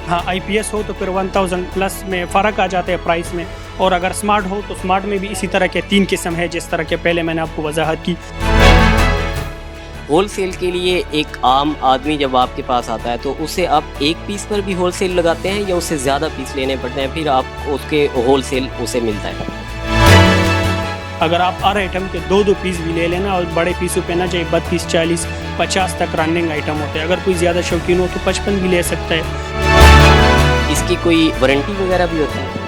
हाँ IPS हो तो फिर 1000 प्लस में फ़र्क आ जाता है प्राइस में, और अगर स्मार्ट हो तो स्मार्ट में भी इसी तरह के 3 किस्म है जिस तरह के पहले मैंने आपको वजाहत की। होल सेल के लिए एक आम आदमी जब आपके पास आता है तो उसे आप एक पीस पर भी होल सेल लगाते हैं या उससे ज़्यादा पीस लेने पड़ते हैं फिर आप उसके होल सेल उसे मिलता है? अगर आप हर आइटम के 2-2 पीस भी ले लेना और बड़े पीसों पे ना जाए 32, 40, 50 तक रनिंग आइटम होते हैं। अगर कोई ज़्यादा शौकीन हो तो 55 भी ले सकता है। इसकी कोई वारंटी वगैरह भी होती है?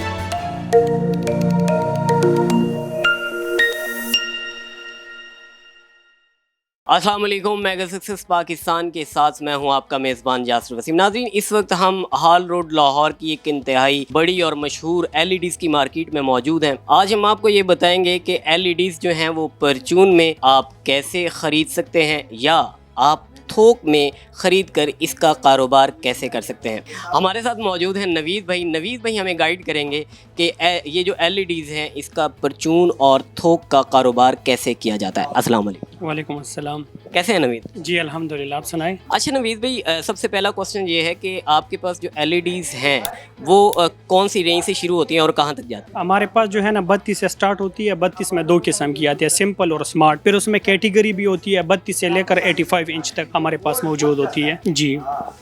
अस्सलाम वालेकुम, मेगा सक्सेस पाकिस्तान के साथ मैं हूं आपका मेज़बान यासिर वसीम। नाज़रीन, इस वक्त हम हाल रोड लाहौर की एक इंतहाई बड़ी और मशहूर LEDs की मार्केट में मौजूद हैं। आज हम आपको ये बताएंगे कि LEDs जो हैं वो परचून में आप कैसे ख़रीद सकते हैं या आप थोक में ख़रीद कर इसका कारोबार कैसे कर सकते हैं। हमारे साथ मौजूद हैं नवीद भाई। नवीद भाई हमें गाइड करेंगे कि ये जो LEDs हैं इसका परचून और थोक का कारोबार कैसे किया जाता है। अस्सलाम वालेकुम। वालेकुम अस्सलाम। कैसे हैं नवीद? जी अल्हम्दुलिल्लाह, आप सुनाएं। अच्छा नवीद भाई, सबसे पहला क्वेश्चन ये है कि आपके पास जो LEDs हैं वो कौन सी रेंज से शुरू होती हैं और कहाँ तक जाती हैं? हमारे पास जो है ना 32 से स्टार्ट होती है। 32 में 2 किस्म की आती है, सिंपल और स्मार्ट। फिर उसमें कैटेगरी भी होती है। 32 से लेकर 85 इंच तक हमारे पास मौजूद होती है। जी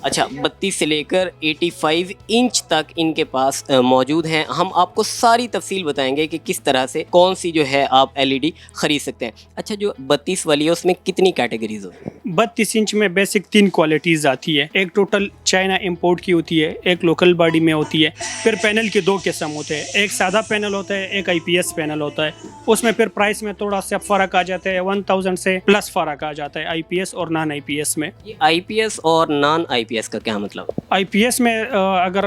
अच्छा, 32 से लेकर 85 इंच तक इनके पास मौजूद हैं। हम आपको सारी तफसील बताएंगे कि किस तरह से कौन सी जो है आप LED ख़रीद सकते हैं। अच्छा, जो 32 वाली है उसमें कितनी कैटेगरीज होती हैं? 32 इंच में बेसिक 3 क्वालिटीज़ आती है। एक टोटल चाइना इंपोर्ट की होती है, एक लोकल बॉडी में होती है। फिर पैनल के 2 किस्म होते हैं, एक सादा पैनल होता है, एक IPS पैनल होता है। उसमें फिर प्राइस में थोड़ा सा फ़र्क आ जाता है, 1000 से प्लस फ़र्क आ जाता है IPS और नॉन IPS में। ये IPS और नॉन IPS का क्या मतलब? IPS में अगर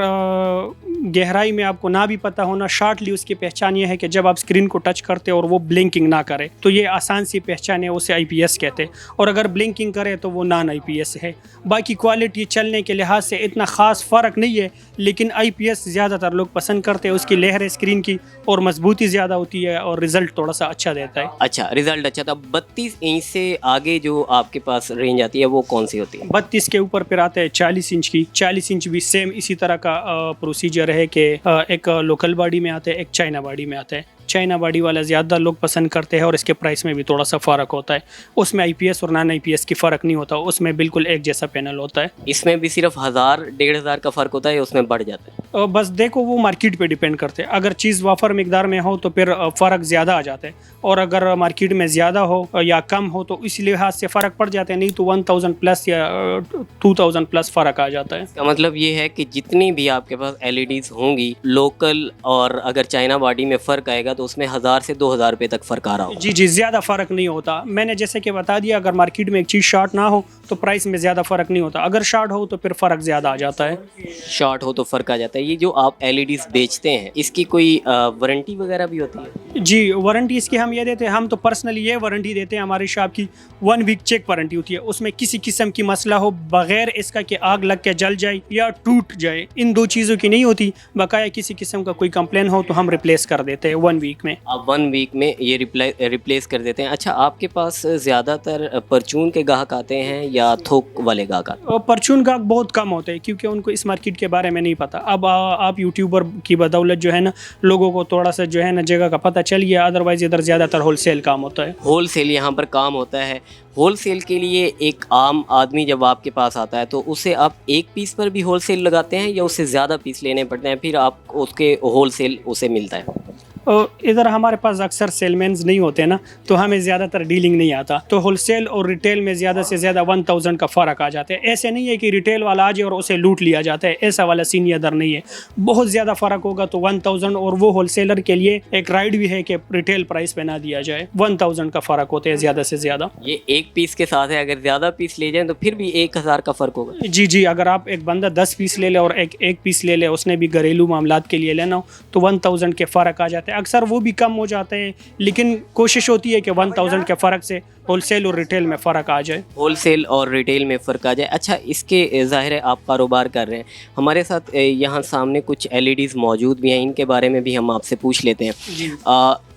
गहराई में आपको ना भी पता होना, शॉर्टली उसकी पहचान ये है कि जब आप स्क्रीन को टच करते और वो ब्लिंकिंग ना करे तो ये आसान सी पहचान है, उसे IPS कहते हैं। और अगर ब्लिंकिंग करे तो वो नॉन IPS है। बाकी क्वालिटी चलने के लिहाज से इतना ख़ास फ़र्क नहीं है, लेकिन IPS ज़्यादातर लोग पसंद करते हैं। उसकी लहर स्क्रीन की और मजबूती ज़्यादा होती है और रिज़ल्ट थोड़ा सा अच्छा देता है। अच्छा, रिज़ल्ट अच्छा था। 32 इंच से आगे जो आपके पास रेंज आती है वो कौन सी होती है? 32 के ऊपर फिर आता है 40 इंच की। 40 इंच भी सेम इसी तरह का प्रोसीजर है कि एक लोकल बॉडी में आता है, एक चाइना बॉडी में आता है। चाइना बॉडी वाला ज़्यादा लोग पसंद करते हैं और इसके प्राइस में भी थोड़ा सा फ़र्क होता है। उसमें IPS और नॉन IPS की फ़र्क नहीं होता, उसमें बिल्कुल एक जैसा पैनल होता है। इसमें भी सिर्फ 1000-1500 का फ़र्क होता है या उसमें बढ़ जाता है? बस देखो, वो मार्केट पे डिपेंड करते हैं। अगर चीज़ वाफर मिकदार में हो तो फिर फ़र्क ज़्यादा आ जाता है, और अगर मार्केट में ज़्यादा हो या कम हो तो इस लिहाज से फ़र्क पड़ जाता है। नहीं तो 1000 प्लस या 2000 प्लस फ़र्क आ जाता है। इसका मतलब ये है कि जितनी भी आपके पास LEDs होंगी लोकल, और अगर चाइना बॉडी में फ़र्क आएगा तो उसमें 1000 से 2000 रुपये तक फ़र्क आ रहा हो। जी, ज़्यादा फ़र्क नहीं होता। मैंने जैसे कि बता दिया, अगर मार्केट में एक चीज़ शॉर्ट ना हो तो प्राइस में ज़्यादा फ़र्क नहीं होता, अगर शॉर्ट हो तो फिर फ़र्क ज़्यादा आ जाता है। शॉर्ट हो तो फ़र्क आ जाता है। ये जो आप LEDs बेचते हैं इसकी कोई वारंटी वगैरह भी होती है? जी, वारंटी इसकी हम ये देते हैं। हम तो पर्सनली ये वारंटी देते हैं, हमारी शॉप की 1 वीक चेक वारंटी होती है। उसमें किसी किस्म की मसला हो बगैर इसका कि आग लग के जल जाए या टूट जाए, इन 2 चीज़ों की नहीं होती। बकाया किसी किस्म का कोई कंप्लेन हो तो हम रिप्लेस कर देते हैं 1 वीक में। आप 1 वीक में ये रिप्लेस कर देते हैं? अच्छा, आपके पास ज़्यादातर परचून के ग्राहक आते हैं या थोक वाले ग्राहक आते हैं? और परचून ग्राहक बहुत कम होते हैं क्योंकि उनको इस मार्केट के बारे में नहीं पता। अब आप यूट्यूबर की बदौलत जो है ना, लोगों को थोड़ा सा जो है ना जगह का पता चल गया। अदरवाइज़ इधर ज़्यादातर होलसेल काम होता है। होलसेल यहाँ पर काम होता है। होलसेल के लिए एक आम आदमी जब आपके पास आता है तो उसे आप एक पीस पर भी होलसेल लगाते हैं या उससे ज़्यादा पीस लेने पड़ते हैं फिर आप उसके होलसेल उसे मिलता है? इधर हमारे पास अक्सर सेलमैन्स नहीं होते ना, तो हमें ज़्यादातर डीलिंग नहीं आता। तो होलसेल और रिटेल में ज़्यादा से ज़्यादा 1000 का फ़र्क आ जाता है। ऐसे नहीं है कि रिटेल वाला आ जाए और उसे लूट लिया जाता है, ऐसा वाला सीन इधर नहीं है। बहुत ज़्यादा फ़र्क होगा तो 1000, और वो होलसेलर के लिए एक राइड भी है कि रिटेल प्राइस पे ना दिया जाए। 1000 का फ़र्क होता है ज़्यादा से ज़्यादा। ये एक पीस के साथ है, अगर ज़्यादा पीस ले जाएँ तो फिर भी 1000 का फ़र्क होगा? जी, अगर आप एक बंदा 10 पीस ले ले और एक पीस ले ले, उसने भी घरेलू मामलात के लिए लेना हो तो 1000 के फ़र्क आ जाते हैं। अक्सर वो भी कम हो जाते हैं, लेकिन कोशिश होती है कि 1000 के फ़र्क से होल सेल और रिटेल में फ़र्क आ जाए। होल सेल और रिटेल में फ़र्क आ जाए। अच्छा, इसके ज़ाहिर है आप कारोबार कर रहे हैं, हमारे साथ यहाँ सामने कुछ LEDs मौजूद भी हैं, इनके बारे में भी हम आपसे पूछ लेते हैं। जी,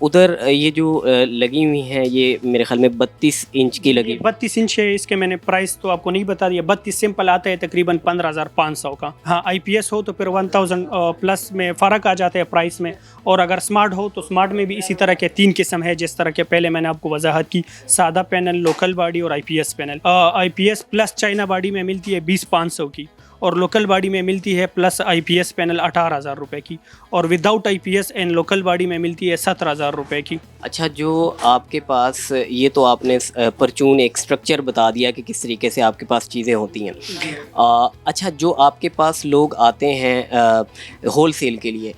उधर ये जो लगी हुई हैं, ये मेरे ख्याल में 32 इंच की लगी। 32 इंच है। इसके मैंने प्राइस तो आपको नहीं बता दिया। 32 सिंपल आता है तकरीबन 15,500 का। हाँ, IPS हो तो फिर 1000 प्लस में फ़र्क आ जाता है प्राइस में। और अगर स्मार्ट हो तो स्मार्ट में भी इसी तरह के 3 किस्म है, जिस तरह के पहले मैंने आपको वजाहत की, सादा पैनल, लोकल बॉडी और IPS panel. IPS plus China body में मिलती है 20,500 की, और लोकल बॉडी में मिलती है प्लस IPS पैनल 18,000 रुपये की, और without IPS and local body में मिलती है 17,000 रुपये की। अच्छा, जो आपके पास ये तो आपने परचून एक स्ट्रक्चर बता दिया कि किस तरीके से आपके पास चीज़ें होती हैं। अच्छा, जो आपके पास लोग आते हैं होल सेल के लिए,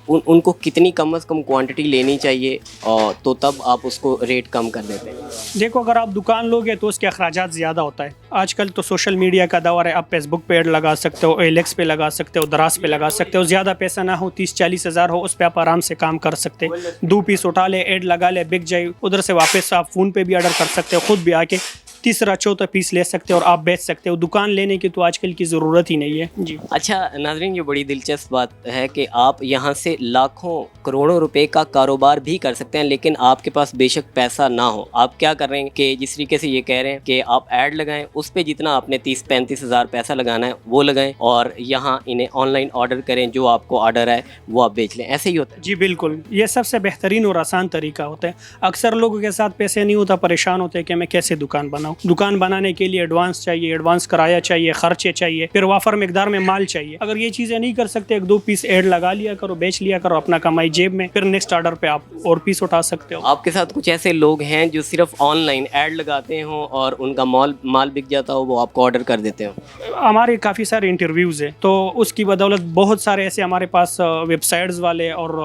उनको कितनी कम से कम क्वांटिटी लेनी चाहिए और तो तब आप उसको रेट कम कर देते हैं? देखो, अगर आप दुकान लोगे तो उसके अखराजात ज़्यादा होता है। आजकल तो सोशल मीडिया का दौर है, आप फेसबुक पे ऐड लगा सकते हो, OLX पे लगा सकते हो, दराज पे लगा सकते हो। ज़्यादा पैसा ना हो, 30-40 हज़ार हो, उस पर आप आराम से काम कर सकते। 2 पीस उठा ले, ऐड लगा ले, बिक जाए, उधर से वापस आप फ़ोन पे भी ऑर्डर कर सकते हो, ख़ुद भी आके तीसरा चौथा पीस ले सकते हो और आप बेच सकते हो। दुकान लेने की तो आजकल की ज़रूरत ही नहीं है। जी। अच्छा नाज़रीन, ये बड़ी दिलचस्प बात है कि आप यहाँ से लाखों करोड़ों रुपए का कारोबार भी कर सकते हैं, लेकिन आपके पास बेशक पैसा ना हो। आप क्या कर रहे हैं कि जिस तरीके से ये कह रहे हैं कि आप ऐड लगाएं, उस पर जितना आपने 30-35 हज़ार पैसा लगाना है वो लगाएं, और यहाँ इन्हें ऑनलाइन ऑर्डर करें, जो आपको ऑर्डर है वो आप बेच लें। ऐसे ही होता है? जी बिल्कुल, ये सबसे बेहतरीन और आसान तरीका होता है। अक्सर लोगों के साथ पैसे नहीं होता, परेशान होते हैं कि मैं कैसे दुकान बनाऊँ। दुकान बनाने के लिए एडवांस चाहिए, एडवांस किराया चाहिए, खर्चे चाहिए, फिर वाफर मिकदार में माल चाहिए। अगर ये चीज़ें नहीं कर सकते, 1-2 पीस ऐड लगा लिया करो, बेच लिया करो, अपना कमाई जेब में, फिर नेक्स्ट ऑर्डर पे आप और पीस उठा सकते हो। आपके साथ कुछ ऐसे लोग हैं जो सिर्फ ऑनलाइन ऐड लगाते हो और उनका माल बिक जाता हो, वो आपको ऑर्डर कर देते हो? हमारे काफ़ी सारे इंटरव्यूज़ हैं, तो उसकी बदौलत बहुत सारे ऐसे हमारे पास वेबसाइट्स वाले और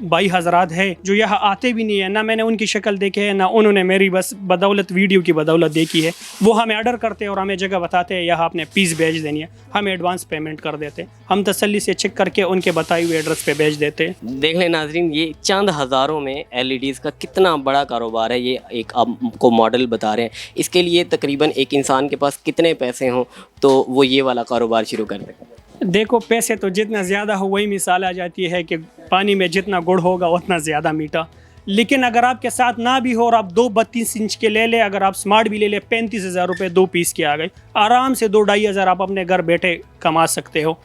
भाई हजरात हैं जो यहाँ आते भी नहीं है, ना मैंने उनकी शक्ल देखी है, ना उन्होंने मेरी, बस बदौलत वीडियो की बदौलत देखी है। वो हमें ऑर्डर करते हैं और हमें जगह बताते हैं यहाँ आपने पीस भेज देनी है, हम एडवांस पेमेंट कर देते हैं, हम तसल्ली से चेक करके उनके बताए हुए एड्रेस पे भेज देते हैं। देख लें नाजरीन, ये चंद हज़ारों में LEDs का कितना बड़ा कारोबार है। ये एक आपको मॉडल बता रहे हैं, इसके लिए तकरीबन एक इंसान के पास कितने पैसे हों तो वो ये वाला कारोबार शुरू कर दे? देखो, पैसे तो जितना ज़्यादा हो वही मिसाल आ जाती है कि पानी में जितना गुड़ होगा उतना ज़्यादा मीठा। लेकिन अगर आपके साथ ना भी हो और आप 2 32 इंच के ले ले, अगर आप स्मार्ट भी ले ले, 35,000 रुपये 2 पीस के आ गए, आराम से 2-2.5 हज़ार आप अपने घर बैठे कमा सकते हो।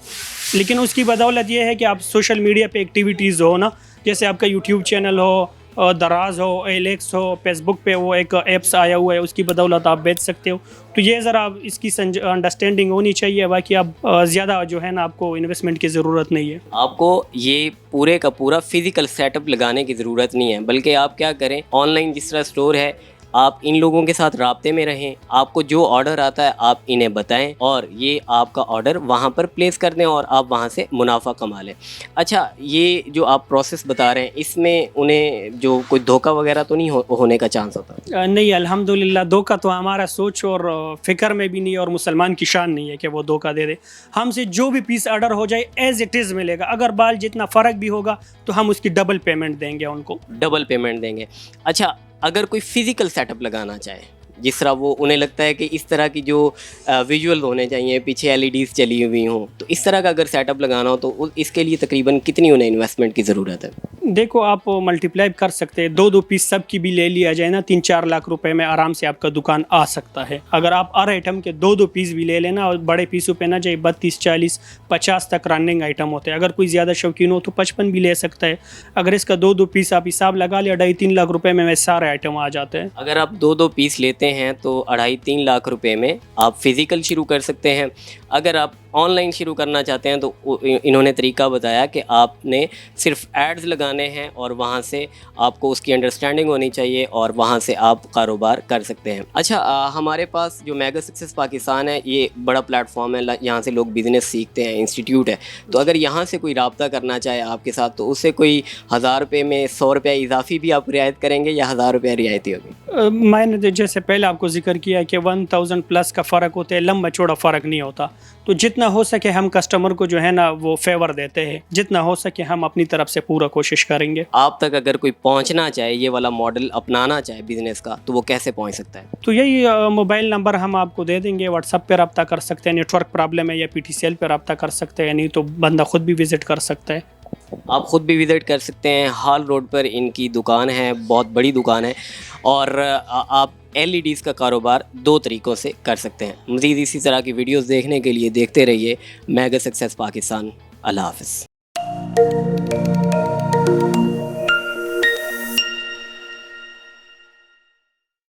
लेकिन उसकी बदौलत ये है कि आप सोशल मीडिया पे एक्टिविटीज़ हो ना, जैसे आपका यूट्यूब चैनल हो, दराज हो, OLX हो, फेसबुक पे वो एक ऐप्स आया हुआ है, उसकी बदौलत आप बेच सकते हो। तो ये ज़रा इसकी अंडरस्टैंडिंग होनी चाहिए। बाकी आप ज़्यादा जो है ना, आपको इन्वेस्टमेंट की ज़रूरत नहीं है। आपको ये पूरे का पूरा फिजिकल सेटअप लगाने की ज़रूरत नहीं है, बल्कि आप क्या करें, ऑनलाइन जिस तरह स्टोर है, आप इन लोगों के साथ राब्ते में रहें, आपको जो ऑर्डर आता है आप इन्हें बताएं और ये आपका ऑर्डर वहाँ पर प्लेस कर दें और आप वहाँ से मुनाफा कमा लें। अच्छा, ये जो आप प्रोसेस बता रहे हैं, इसमें उन्हें जो कोई धोखा वगैरह तो नहीं होने का चांस होता? नहीं, अल्हम्दुलिल्लाह, धोखा तो हमारा सोच और फ़िक्र में भी नहीं है, और मुसलमान की शान नहीं है कि वो धोखा दे दे। हमसे जो भी पीस ऑर्डर हो जाए एज़ इट इज़ मिलेगा। अगर बाल जितना फ़र्क भी होगा तो हम उसकी डबल पेमेंट देंगे उनको। डबल पेमेंट देंगे। अच्छा, अगर कोई फिज़िकल सेटअप लगाना चाहे, जिस तरह वो उन्हें लगता है कि इस तरह की जो विजुअल होने चाहिए, पीछे LEDs चली हुई हों, तो इस तरह का अगर सेटअप लगाना हो तो इसके लिए तकरीबन कितनी उन्हें इन्वेस्टमेंट की ज़रूरत है? देखो, आप मल्टीप्लाई कर सकते हैं, 2-2 पीस सब की भी ले लिया जाए ना, 3-4 लाख रुपए में आराम से आपका दुकान आ सकता है। अगर आप हर आइटम के 2-2 पीस भी ले लेना, और बड़े पीसों पे ना जाए, 32, 40, 50 तक रनिंग आइटम होते हैं। अगर कोई ज़्यादा शौकीन हो तो 55 भी ले सकता है। अगर इसका 2-2 पीस आप हिसाब लगा लिया, 2.5-3 लाख रुपए में सारे आइटम आ जाते हैं। अगर आप 2-2 पीस लेते हैं तो 2.5-3 लाख रुपए में आप फिज़िकल शुरू कर सकते हैं। अगर आप ऑनलाइन शुरू करना चाहते हैं तो इन्होंने तरीका बताया कि आपने सिर्फ एड्स लगाने हैं और वहाँ से आपको उसकी अंडरस्टैंडिंग होनी चाहिए और वहाँ से आप कारोबार कर सकते हैं। अच्छा, हमारे पास जो मेगा सक्सेस पाकिस्तान है, ये बड़ा प्लेटफॉर्म है, यहाँ से लोग बिज़नेस सीखते हैं, इंस्टीट्यूट है। तो अगर यहाँ से कोई रब्ता करना चाहे आपके साथ, तो उससे कोई 1000 रुपये में 100 रुपये इजाफी भी आप रियायत करेंगे या 1000 रुपये रियायती होगी? मैंने जैसे पहले आपको जिक्र किया कि 1000 प्लस का फ़र्क होता है, लंबा चौड़ा फ़र्क नहीं होता। तो जितना हो सके हम कस्टमर को जो है ना वो फेवर देते हैं, जितना हो सके हम अपनी तरफ से पूरा कोशिश करेंगे। आप तक अगर कोई पहुंचना चाहे, ये वाला मॉडल अपनाना चाहे बिजनेस का, तो वो कैसे पहुंच सकता है? तो यही मोबाइल नंबर हम आपको दे देंगे, व्हाट्सएप पे रब्ता कर सकते हैं, नेटवर्क प्रॉब्लम है या PTCL पे रब्ता कर सकते हैं, नहीं तो बंदा खुद भी विज़िट कर सकता है। आप ख़ुद भी विज़िट कर सकते हैं। हाल रोड पर इनकी दुकान है, बहुत बड़ी दुकान है, और आप LEDs का कारोबार 2 तरीक़ों से कर सकते हैं। मज़ीद इसी तरह की वीडियोस देखने के लिए देखते रहिए मेगा सक्सेस पाकिस्तान। अल्लाह हाफ़िज़।